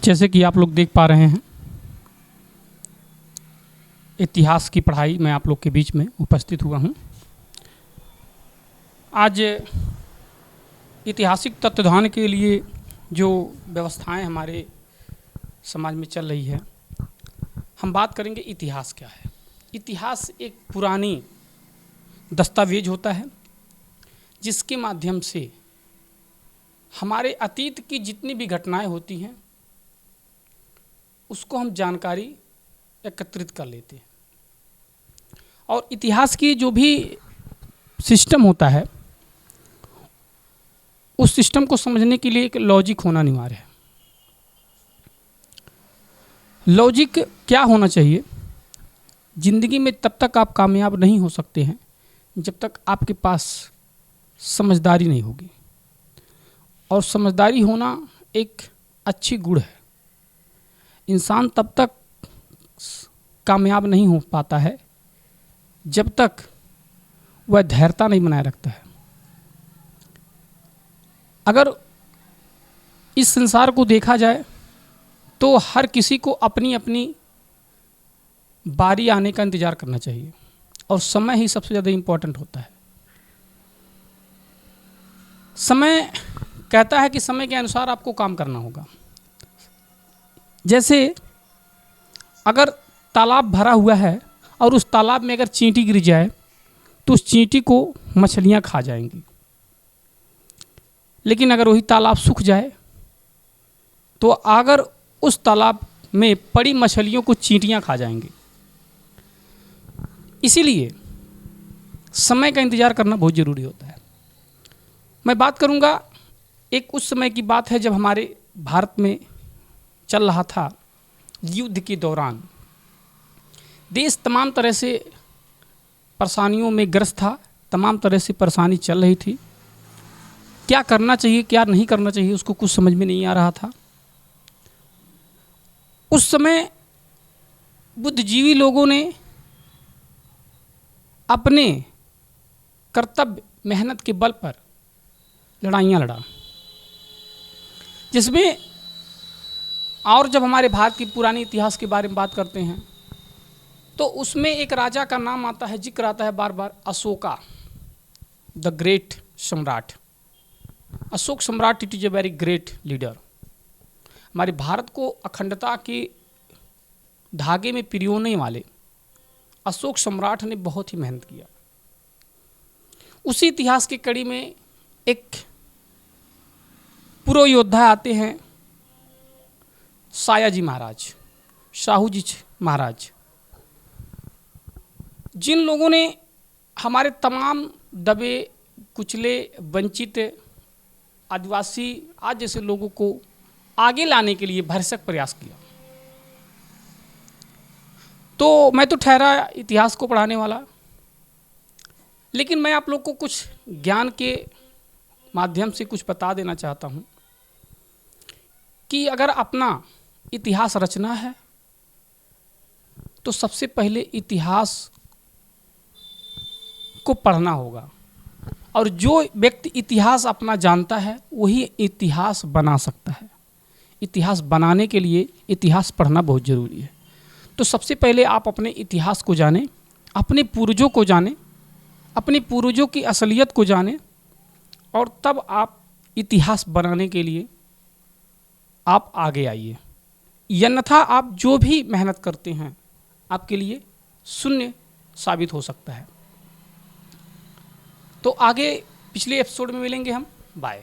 जैसे कि आप लोग देख पा रहे हैं, इतिहास की पढ़ाई में आप लोग के बीच में उपस्थित हुआ हूँ। आज ऐतिहासिक तत्वधान के लिए जो व्यवस्थाएं हमारे समाज में चल रही है, हम बात करेंगे इतिहास क्या है। इतिहास एक पुरानी दस्तावेज होता है जिसके माध्यम से हमारे अतीत की जितनी भी घटनाएं होती हैं उसको हम जानकारी एकत्रित कर लेते हैं। और इतिहास की जो भी सिस्टम होता है उस सिस्टम को समझने के लिए एक लॉजिक होना अनिवार्य है। लॉजिक क्या होना चाहिए? ज़िंदगी में तब तक आप कामयाब नहीं हो सकते हैं जब तक आपके पास समझदारी नहीं होगी, और समझदारी होना एक अच्छी गुण है। इंसान तब तक कामयाब नहीं हो पाता है जब तक वह धैर्यता नहीं बनाए रखता है। अगर इस संसार को देखा जाए तो हर किसी को अपनी अपनी बारी आने का इंतज़ार करना चाहिए, और समय ही सबसे ज़्यादा इम्पोर्टेंट होता है। समय कहता है कि समय के अनुसार आपको काम करना होगा। जैसे अगर तालाब भरा हुआ है और उस तालाब में अगर चींटी गिर जाए तो उस चींटी को मछलियाँ खा जाएंगी, लेकिन अगर वही तालाब सूख जाए तो अगर उस तालाब में पड़ी मछलियों को चींटियाँ खा जाएंगी। इसीलिए समय का इंतज़ार करना बहुत ज़रूरी होता है। मैं बात करूँगा, एक उस समय की बात है जब हमारे भारत में चल रहा था युद्ध के दौरान। देश तमाम तरह से परेशानियों में ग्रस्त था, तमाम तरह से परेशानी चल रही थी। क्या करना चाहिए क्या नहीं करना चाहिए उसको कुछ समझ में नहीं आ रहा था। उस समय बुद्धिजीवी लोगों ने अपने कर्तव्य मेहनत के बल पर लड़ाइयाँ लड़ा, जिसमें और जब हमारे भारत की पुरानी इतिहास के बारे में बात करते हैं तो उसमें एक राजा का नाम आता है, जिक्र आता है बार बार, अशोका द ग्रेट सम्राट। अशोक सम्राट it is a very great leader. हमारे भारत को अखंडता के धागे में पिरोने वाले अशोक सम्राट ने बहुत ही मेहनत किया। उसी इतिहास की कड़ी में एक पूर्व योद्धा आते हैं, सायाजी महाराज, शाहूजी महाराज, जिन लोगों ने हमारे तमाम दबे कुचले वंचित आदिवासी आज जैसे लोगों को आगे लाने के लिए भरसक प्रयास किया। तो मैं तो ठहरा इतिहास को पढ़ाने वाला, लेकिन मैं आप लोग को कुछ ज्ञान के माध्यम से कुछ बता देना चाहता हूँ कि अगर अपना इतिहास रचना है तो सबसे पहले इतिहास को पढ़ना होगा, और जो व्यक्ति इतिहास अपना जानता है वही इतिहास बना सकता है। इतिहास बनाने के लिए इतिहास पढ़ना बहुत ज़रूरी है। तो सबसे पहले आप अपने इतिहास को जानें, अपने पूर्वजों को जानें, अपने पूर्वजों की असलियत को जानें, और तब आप इतिहास बनाने के लिए आप आगे आइए। अन्यथा आप जो भी मेहनत करते हैं आपके लिए शून्य साबित हो सकता है। तो आगे पिछले एपिसोड में मिलेंगे हम। बाय।